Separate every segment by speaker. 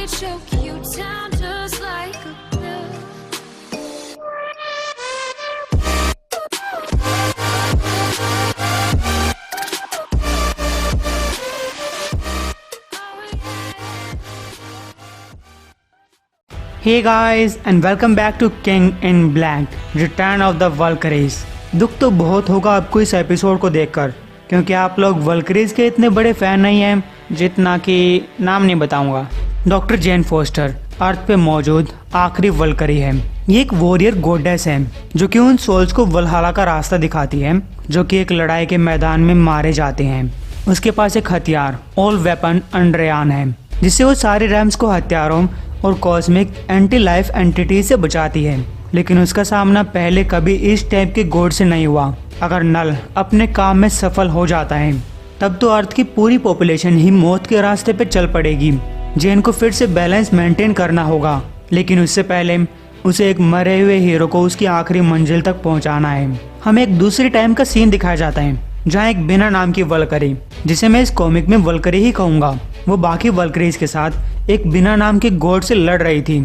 Speaker 1: me choke you down just like a pill.
Speaker 2: Hey guys and welcome back to King in Black, Return of the Valkyries। दुख तो बहुत होगा आपको इस episode को देखकर, क्योंकि आप लोग वल्करीज के इतने बड़े फैन नहीं हैं जितना कि नाम नहीं बताऊंगा। डॉक्टर जेन फोस्टर अर्थ पे मौजूद आखिरी वल्करी है। ये एक वॉरियर गॉडेस है जो कि उन सोल्स को वल्हाला का रास्ता दिखाती है जो कि एक लड़ाई के मैदान में मारे जाते हैं। उसके पास एक हथियार ऑल वेपन अंड्रेयान है जिससे वो सारे रैम्स को हथियारों और कॉस्मिक एंटी लाइफ एंटिटी से बचाती है, लेकिन उसका सामना पहले कभी इस टाइप के गॉड से नहीं हुआ। अगर नल अपने काम में सफल हो जाता है तब तो अर्थ की पूरी पॉपुलेशन ही मौत के रास्ते पे चल पड़ेगी। जेन को फिर से बैलेंस मेंटेन करना होगा, लेकिन उससे पहले उसे एक मरे हुए हीरो को उसकी आखिरी मंजिल तक पहुंचाना है। हमें एक दूसरी टाइम का सीन दिखाया जाता है जहाँ एक बिना नाम की वल्करी, जिसे मैं इस कॉमिक में वल्करी ही कहूँगा, वो बाकी वल्करीज के साथ एक बिना नाम के गॉड से लड़ रही थी।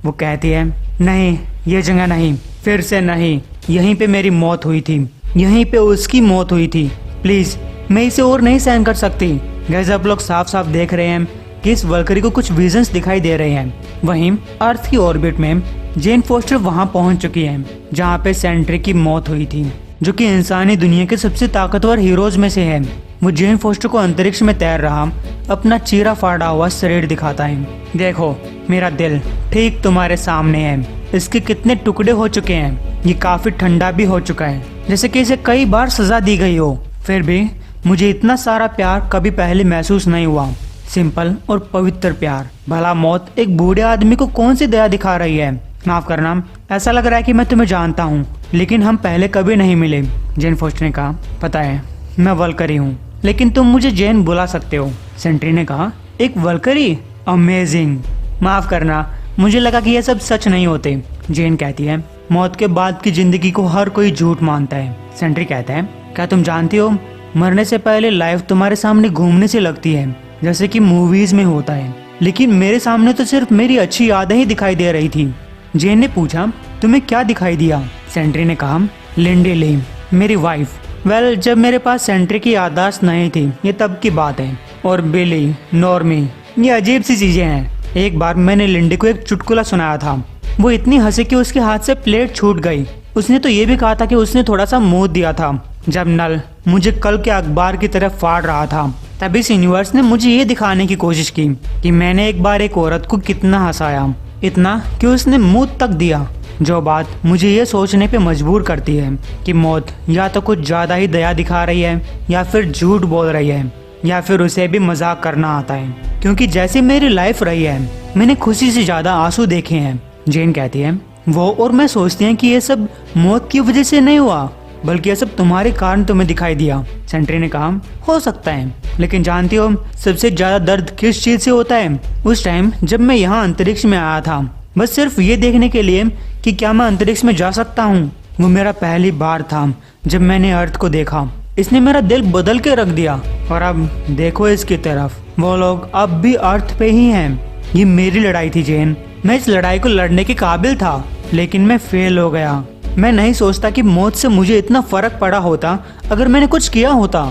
Speaker 2: वो कहती है, नहीं ये जगह नहीं, फिर से नहीं, यहीं पे मेरी मौत हुई थी, यहीं पे उसकी मौत हुई थी, प्लीज मैं इसे और नहीं सहन कर सकती। गैस आप लोग साफ साफ देख रहे हैं कि इस वल्करी को कुछ विजन्स दिखाई दे रहे हैं। वहीं अर्थ की ऑर्बिट में जेन फोस्टर वहां पहुंच चुकी है जहां पे सेंट्री की मौत हुई थी, जो कि इंसानी दुनिया के सबसे ताकतवर हीरोज में से है। वो जेन फोस्टर को अंतरिक्ष में तैर रहा अपना चीरा फाड़ा हुआ शरीर दिखाता है। देखो मेरा दिल ठीक तुम्हारे सामने है, इसके कितने टुकड़े हो चुके हैं, ये काफी ठंडा भी हो चुका है, जैसे कि इसे कई बार सजा दी गई हो। फिर भी मुझे इतना सारा प्यार कभी पहले महसूस नहीं हुआ, सिंपल और पवित्र प्यार। भला मौत एक बूढ़े आदमी को कौन सी दया दिखा रही है। माफ करना, ऐसा लग रहा है कि मैं तुम्हें जानता हूँ, लेकिन हम पहले कभी नहीं मिले। जेन फोस्टर ने कहा, पता है मैं वल्करी हूँ, लेकिन तुम मुझे जेन बुला सकते हो। सेंट्री ने कहा, एक वल्करी, अमेजिंग। माफ करना, मुझे लगा कि यह सब सच नहीं होते। जेन कहती है, मौत के बाद की जिंदगी को हर कोई झूठ मानता है। सेंट्री कहता है, क्या तुम जानती हो मरने से पहले लाइफ तुम्हारे सामने घूमने से लगती है जैसे कि मूवीज में होता है, लेकिन मेरे सामने तो सिर्फ मेरी अच्छी यादें ही दिखाई दे रही थी। जेन ने पूछा, तुम्हें क्या दिखाई दिया। सेंट्री ने कहा, लिंडी ली, मेरी वाइफ। वेल, जब मेरे पास सेंट्री की याददाश्त नहीं थी, ये तब की बात है। और बिली, नॉर्मी, ये अजीब सी चीजें हैं। एक बार मैंने लिंडी को एक चुटकुला सुनाया था, वो इतनी हंसी कि उसके हाथ से प्लेट छूट गई। उसने तो ये भी कहा था कि उसने थोड़ा सा मुंह दिया था। जब नल मुझे कल के अखबार की तरफ फाड़ रहा था, तभी इस यूनिवर्स ने मुझे ये दिखाने की कोशिश की कि मैंने एक बार एक औरत को कितना हंसाया, इतना कि उसने मुंह तक दिया। जो बात मुझे ये सोचने पे मजबूर करती है कि मौत या तो कुछ ज्यादा ही दया दिखा रही है, या फिर झूठ बोल रही है, या फिर उसे भी मजाक करना आता है। क्योंकि जैसी मेरी लाइफ रही है, मैंने खुशी से ज्यादा आंसू देखे हैं। जेन कहती है, वो और मैं सोचती हैं कि ये सब मौत की वजह से नहीं हुआ, बल्कि ये सब तुम्हारे कारण तुम्हें दिखाई दिया। सेंट्री ने कहा, हो सकता है, लेकिन जानती हो सबसे ज्यादा दर्द किस चीज से होता है। उस टाइम जब मैं यहाँ अंतरिक्ष में आया था, बस सिर्फ ये देखने के लिए कि क्या मैं अंतरिक्ष में जा सकता हूँ। वो मेरा पहली बार था जब मैंने अर्थ को देखा, इसने मेरा दिल बदल के रख दिया। और अब देखो इसकी तरफ, वो लोग अब भी अर्थ पे ही हैं। ये मेरी लड़ाई थी जेन, मैं इस लड़ाई को लड़ने के काबिल था, लेकिन मैं फेल हो गया। मैं नहीं सोचता कि मौत से मुझे इतना फर्क पड़ा होता अगर मैंने कुछ किया होता।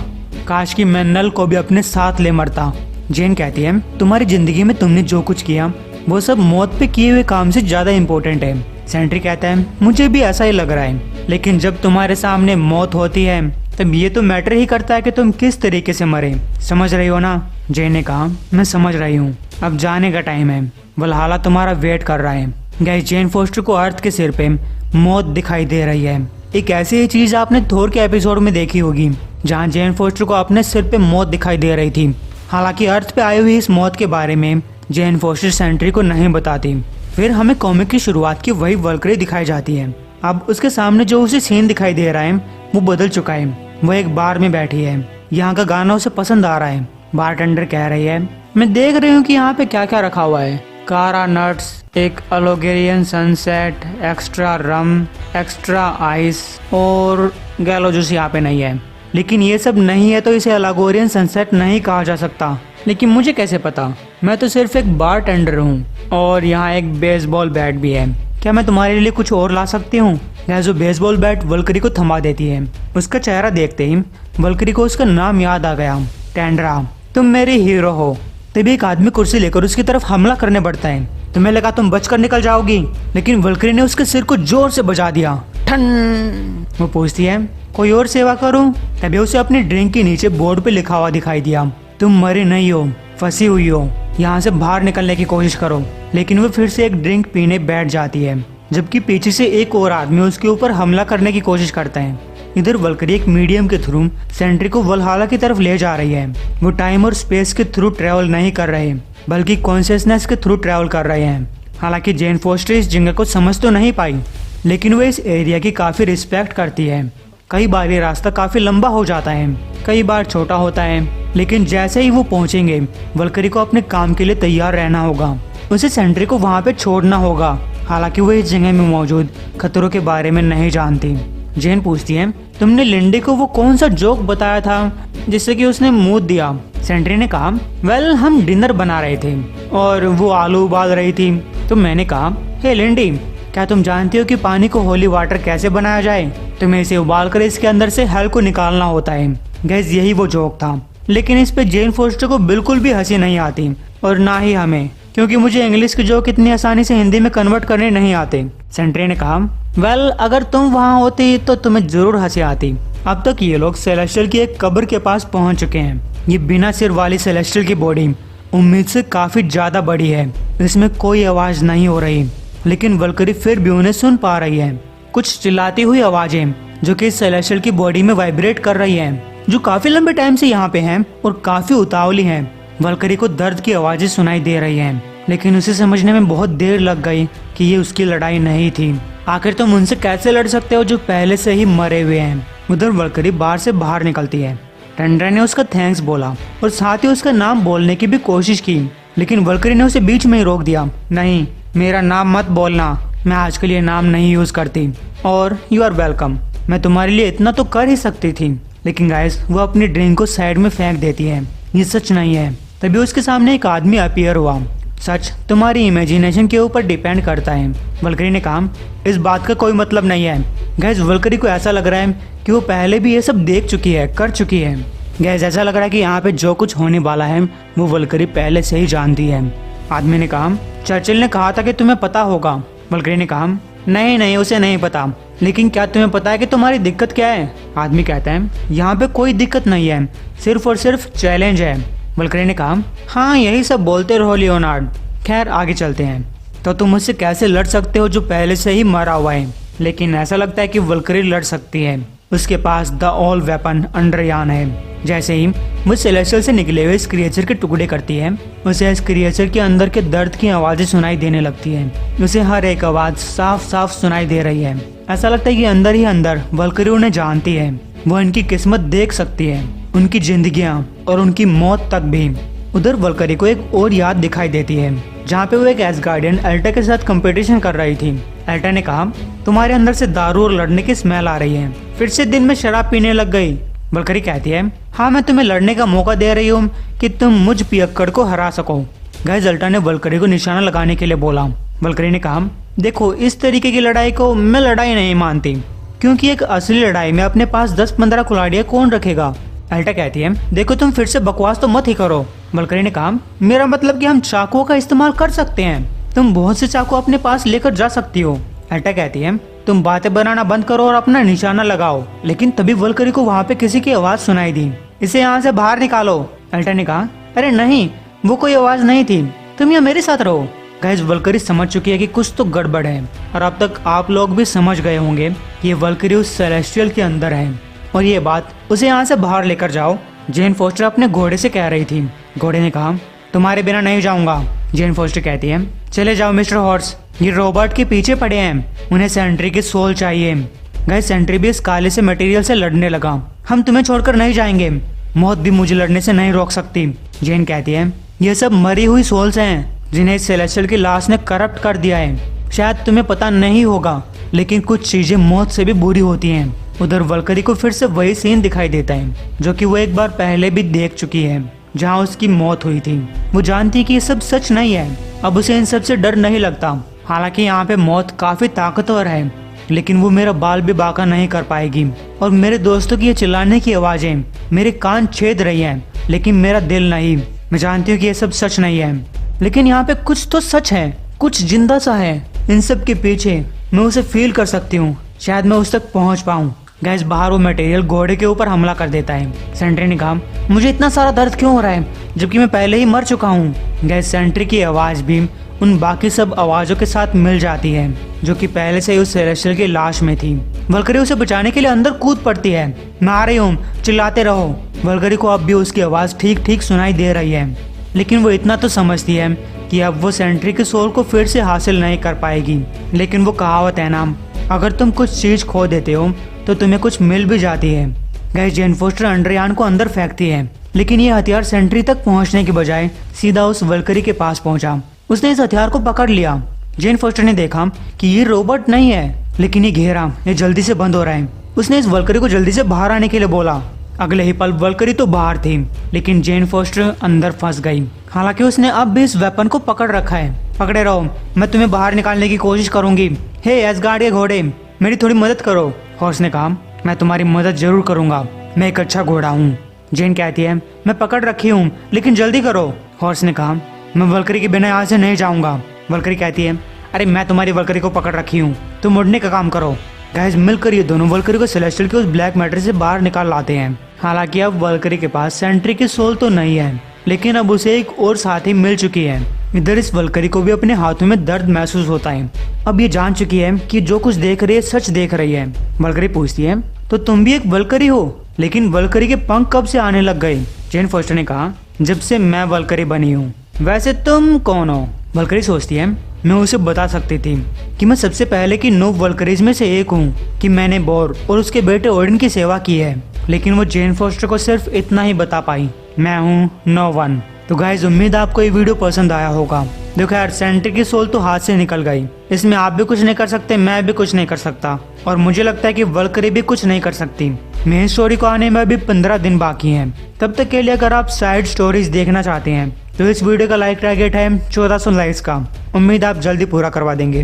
Speaker 2: काश कि मैं नल को भी अपने साथ ले मरता। जेन कहती है, तुम्हारी जिंदगी में तुमने जो कुछ किया वो सब मौत पे किए हुए काम से ज्यादा इम्पोर्टेंट है। सेंट्री कहता है, मुझे भी ऐसा ही लग रहा है, लेकिन जब तुम्हारे सामने मौत होती है तब ये तो मैटर ही करता है कि तुम किस तरीके से मरे। समझ रही हो ना। जेन ने कहा, मैं समझ रही हूँ, अब जाने का टाइम है, वल्हाला तुम्हारा वेट कर रहा है। गाइस, जेन फोस्टर को अर्थ के सिर पे मौत दिखाई दे रही है। एक ऐसी ही चीज आपने थोर के एपिसोड में देखी होगी, जहाँ जेन फोस्टर को अपने सिर पे मौत दिखाई दे रही थी। हालांकि अर्थ पे आई हुई इस मौत के बारे में जेन फोस्टर सेंट्री को नहीं बताती। फिर हमें कॉमिक की शुरुआत की वही वल्करी दिखाई जाती है। अब उसके सामने जो उसे सीन दिखाई दे रहा है वो बदल चुका है। वो एक बार में बैठी है, यहाँ का गाना उसे पसंद आ रहा है। बारटेंडर कह रही है, मैं देख रही हूँ कि यहाँ पे क्या क्या रखा हुआ है। कारा नट्स, एक अलोगेरियन सनसेट, एक्स्ट्रा रम, एक्स्ट्रा आइस और गैलो जूस यहाँ पे नहीं है। लेकिन ये सब नहीं है तो इसे अलागोरियन सनसेट नहीं कहा जा सकता। लेकिन मुझे कैसे पता, मैं तो सिर्फ एक बार टेंडर हूँ और यहाँ एक बेसबॉल बैट भी है। क्या मैं तुम्हारे लिए कुछ और ला सकती हूँ? यह जो बेसबॉल बैट वल्करी को थमा देती है। उसका चेहरा देखते ही वल्करी को उसका नाम याद आ गया, टेंड्रा। तुम मेरी हीरो हो। तभी एक आदमी कुर्सी लेकर उसकी तरफ हमला करने बढ़ता है। तुम्हें लगा तुम बचकर निकल जाओगी, लेकिन वल्करी ने उसके सिर को जोर से बजा दिया। ठन। वो पूछती है कोई और सेवा करूं? तभी उसे अपनी ड्रिंक के नीचे बोर्ड पे लिखा हुआ दिखाई दिया, तुम मरी नहीं हो, फंसी हुई हो, यहाँ से बाहर निकलने की कोशिश करो। लेकिन वो फिर से एक ड्रिंक पीने बैठ जाती है, जबकि पीछे से एक और आदमी उसके ऊपर हमला करने की कोशिश करता है। इधर वल्करी एक मीडियम के थ्रू सेंट्री को वल्हाला की तरफ ले जा रही है। वो टाइम और स्पेस के थ्रू ट्रेवल नहीं कर रहे, बल्कि कॉन्शियसनेस के थ्रू ट्रेवल कर रहे हैं। हालांकि जेन फोस्टर इस जगह को समझ तो नहीं पाई, लेकिन वो इस एरिया की काफी रिस्पेक्ट करती है। कई बार ये रास्ता काफी लंबा हो जाता है, कई बार छोटा होता है, लेकिन जैसे ही वो पहुंचेंगे वल्करी को अपने काम के लिए तैयार रहना होगा। उसे सेंट्री को वहां पे छोड़ना होगा। हालांकि वो इस जगह में मौजूद खतरों के बारे में नहीं जानती। जेन पूछती है तुमने लिंडी को वो कौन सा जोक बताया था जिससे कि उसने मुंह दिया? सेंट्री ने कहा वेल हम डिनर बना रहे थे और वो आलू उबाल रही थी। तो मैंने कहा हे लिंडी, क्या तुम जानती हो कि पानी को होली वाटर कैसे बनाया जाए? तुम्हें इसे उबाल कर इसके अंदर से हल को निकालना होता है। गैस यही वो जोक था, लेकिन इस पे जेन फोस्टर को बिल्कुल भी हंसी नहीं आती और ना ही हमें, क्योंकि मुझे इंग्लिश के जोक इतनी आसानी से हिंदी में कन्वर्ट करने नहीं आते। सेंट्री ने कहा वेल अगर तुम वहाँ होती तो तुम्हें जरूर हंसी आती। अब तक ये लोग सेलेस्टियल की एक कब्र के पास पहुंच चुके हैं। ये बिना सिर वाली सेलेस्टियल की बॉडी उम्मीद से काफी ज्यादा बड़ी है। इसमें कोई आवाज नहीं हो रही, लेकिन वल्करी फिर भी उन्हें सुन पा रही है। कुछ चिल्लाती हुई आवाजें जो कि सेलेस्टियल की बॉडी में वाइब्रेट कर रही है, जो काफी लंबे टाइम से यहाँ पे हैं और काफी उतावली हैं। वल्करी को दर्द की आवाजें सुनाई दे रही हैं, लेकिन उसे समझने में बहुत देर लग गई कि ये उसकी लड़ाई नहीं थी। आखिर तुम उनसे कैसे लड़ सकते हो जो पहले से ही मरे हुए हैं? उधर वल्करी बार से बाहर निकलती है। टेंड्रा ने उसका थैंक्स बोला और साथ ही उसका नाम बोलने की भी कोशिश की, लेकिन वल्करी ने उसे बीच में ही रोक दिया। नहीं, मेरा नाम मत बोलना, मैं आज के लिए नाम नहीं यूज करती। और यू आर वेलकम, मैं तुम्हारे लिए इतना तो कर ही सकती थी। लेकिन गाइस वो अपनी ड्रिंक को साइड में फेंक देती है। ये सच नहीं है। तभी उसके सामने एक आदमी अपीयर हुआ। सच तुम्हारी इमेजिनेशन के ऊपर डिपेंड करता है। वल्करी ने कहा इस बात का कोई मतलब नहीं है। गैस वल्करी को ऐसा लग रहा है कि वो पहले भी ये सब देख चुकी है, कर चुकी है। गैस ऐसा लग रहा है कि यहाँ पे जो कुछ होने वाला है वो वल्करी पहले से ही जानती है। आदमी ने कहा चर्चिल ने कहा था कि तुम्हें पता होगा। वल्करी ने कहा नहीं नहीं उसे नहीं पता, लेकिन क्या तुम्हें पता है कि तुम्हारी दिक्कत क्या है? आदमी कहता है यहाँ पे कोई दिक्कत नहीं है, सिर्फ और सिर्फ चैलेंज है। वल्करी ने कहा हाँ यही सब बोलते रहो लियोनार्ड, खैर आगे चलते हैं। तो तुम मुझसे कैसे लड़ सकते हो जो पहले से ही मरा हुआ है? लेकिन ऐसा लगता है कि वल्करी लड़ सकती है। उसके पास द ऑल वेपन अंडरयान है। जैसे ही वो सेलेस्टियल से निकले हुए इस क्रिएचर के टुकड़े करती है, उसे इस क्रिएचर के अंदर के दर्द की आवाजें सुनाई देने लगती है। उसे हर एक आवाज साफ साफ सुनाई दे रही है। ऐसा लगता है कि अंदर ही अंदर वल्करी उन्हें जानती है। वो इनकी किस्मत देख सकती है, उनकी जिंदगियां और उनकी मौत तक भी। उधर वल्करी को एक और याद दिखाई देती है, जहाँ पे वो एक एसगार्डियन एल्टा के साथ कंपटीशन कर रही थी। एल्टा ने कहा तुम्हारे अंदर से दारू और लड़ने की स्मेल आ रही है, फिर से दिन में शराब पीने लग गई। वल्करी कहती है हाँ मैं तुम्हें लड़ने का मौका दे रही हूँ कि तुम मुझ पियक्कड़ को हरा सको। गाइस एल्टा ने वल्करी को निशाना लगाने के लिए बोला। वल्करी ने कहा देखो इस तरीके की लड़ाई को मैं लड़ाई नहीं मानती, क्योंकि एक असली लड़ाई में अपने पास 10-15 कुल्हाड़ियाँ कौन रखेगा। एल्टा कहती है देखो तुम फिर से बकवास तो मत ही करो। वल्करी ने कहा मेरा मतलब कि हम चाकुओं का इस्तेमाल कर सकते हैं, तुम बहुत से चाकू अपने पास लेकर जा सकती हो। एल्टा कहती है तुम बातें बनाना बंद करो और अपना निशाना लगाओ। लेकिन तभी वल्करी को वहाँ पे किसी की आवाज सुनाई दी, इसे यहाँ से बाहर निकालो। एल्टा ने कहा अरे नहीं वो कोई आवाज नहीं थी, तुम यहाँ मेरे साथ रहो। गाइस वल्करी समझ चुकी है कि कुछ तो गड़बड़ है, और अब तक आप लोग भी समझ गए होंगे ये वल्करी उस सेलेस्टियल के अंदर है और ये बात उसे यहाँ से बाहर लेकर जाओ। जेन फोस्टर अपने घोड़े से कह रही थी। घोड़े ने कहा तुम्हारे बिना नहीं जाऊंगा। जेन फोस्टर कहती है चले जाओ मिस्टर हॉर्स, ये रॉबर्ट के पीछे पड़े हैं, उन्हें सेंट्री की सोल चाहिए। गाइस सेंट्री भी इस काले से मटेरियल से लड़ने लगा। हम तुम्हें छोड़कर नहीं जाएंगे, मौत भी मुझे लड़ने से नहीं रोक सकती। जेन कहती है ये सब मरी हुई सोल्स हैं जिन्हें सेलेस्टियल की लाश ने करप्ट कर दिया है। शायद तुम्हें पता नहीं होगा, लेकिन कुछ चीजें मौत से भी बुरी होती हैं। उधर वल्करी को फिर से वही सीन दिखाई देता है जो कि वो एक बार पहले भी देख चुकी है। जहाँ उसकी मौत हुई थी। वो जानती कि ये सब सच नहीं है। अब उसे इन सब से डर नहीं लगता। हालांकि यहाँ पे मौत काफी ताकतवर है, लेकिन वो मेरा बाल भी बांका नहीं कर पाएगी। और मेरे दोस्तों की ये चिल्लाने की आवाजें मेरे कान छेद रही हैं, लेकिन मेरा दिल नहीं। मैं जानती हूँ कि ये सब सच नहीं है, लेकिन यहाँ पे कुछ तो सच है, कुछ जिंदा सा है। इन सब के पीछे मैं उसे फील कर सकती हूँ। शायद मैं उस तक पहुँच पाऊँ। गैस बाहर वो मटेरियल घोड़े के ऊपर हमला कर देता है। सेंट्री ने कहा, मुझे इतना सारा दर्द क्यों हो रहा है जबकि मैं पहले ही मर चुका हूँ। गैस सेंट्री की आवाज भी उन बाकी सब आवाजों के साथ मिल जाती है जो कि पहले से ही उस सेलेस्टियल की लाश में थी। वल्करी उसे बचाने के लिए अंदर कूद पड़ती है। मैं आ रही हूँ, चिल्लाते रहो। वल्करी को अब भी उसकी आवाज ठीक ठीक सुनाई दे रही है, लेकिन वो इतना तो समझती है कि अब वो सेंट्री के सोल को फिर से हासिल नहीं कर पाएगी। लेकिन वो कहावत है ना, अगर तुम कुछ चीज खो देते हो तो तुम्हें कुछ मिल भी जाती है। गैस जेन फोस्टर अंडरयान को अंदर फेंकती है, लेकिन ये हथियार सेंट्री तक पहुंचने के बजाय सीधा उस वल्करी के पास पहुंचा। उसने इस हथियार को पकड़ लिया। जेन फोस्टर ने देखा कि ये रोबोट नहीं है, लेकिन ये घेरा ये जल्दी से बंद हो रहा है। उसने इस वल्करी को जल्दी से बाहर आने के लिए बोला। अगले ही पल वल्करी तो बाहर थी, लेकिन जेन फोस्टर अंदर फंस गई। हालांकि उसने अब भी इस वेपन को पकड़ रखा है। पकड़े रहो, मैं तुम्हें बाहर निकालने की कोशिश करूंगी। हे एसगार्ड के घोड़े, मेरी थोड़ी मदद करो। हॉर्स ने कहा, मैं तुम्हारी मदद जरूर करूंगा, मैं एक अच्छा घोड़ा हूँ। जेन कहती है, मैं पकड़ रखी हूँ, लेकिन जल्दी करो। हॉर्स ने कहा, मैं वल्करी के बिना यहाँ से नहीं जाऊंगा। वल्करी कहती है, अरे मैं तुम्हारी वल्करी को पकड़ रखी हूँ, तुम उड़ने का काम करो। गाइस मिलकर ये दोनों वल्करी को सेलेस्टियल के उस ब्लैक मैटर से बाहर निकाल लाते हैं। हालांकि अब वल्करी के पास सेंट्री की सोल तो नहीं है, लेकिन अब उसे एक और साथी मिल चुकी है। इधर इस वल्करी को भी अपने हाथों में दर्द महसूस होता है। अब ये जान चुकी है कि जो कुछ देख रही है सच देख रही है। वल्करी पूछती है, तो तुम भी एक वल्करी हो? लेकिन वल्करी के पंख कब से आने लग गए? जेन फोस्टर ने कहा, जब से मैं वल्करी बनी हूँ। वैसे तुम कौन हो? वल्करी सोचती है, मैं उसे बता सकती थी कि मैं सबसे पहले की 9 वल्करीज में से एक हूँ, कि मैंने बोर और उसके बेटे ओडिन की सेवा की है। लेकिन वो जेन फोस्टर को सिर्फ इतना ही बता पाई, मैं हूँ नो वन। तो गाइस उम्मीद आपको ये वीडियो पसंद आया होगा। देखो यार, सेंट्री की सोल तो हाथ से निकल गई। इसमें आप भी कुछ नहीं कर सकते, मैं भी कुछ नहीं कर सकता, और मुझे लगता है कि वल्करी भी कुछ नहीं कर सकती। मेन स्टोरी को आने में अभी 15 दिन बाकी हैं। तब तक के लिए अगर आप साइड स्टोरीज देखना चाहते हैं तो इस वीडियो का लाइक टारगेट है 1400 लाइक्स का। उम्मीद आप जल्दी पूरा करवा देंगे।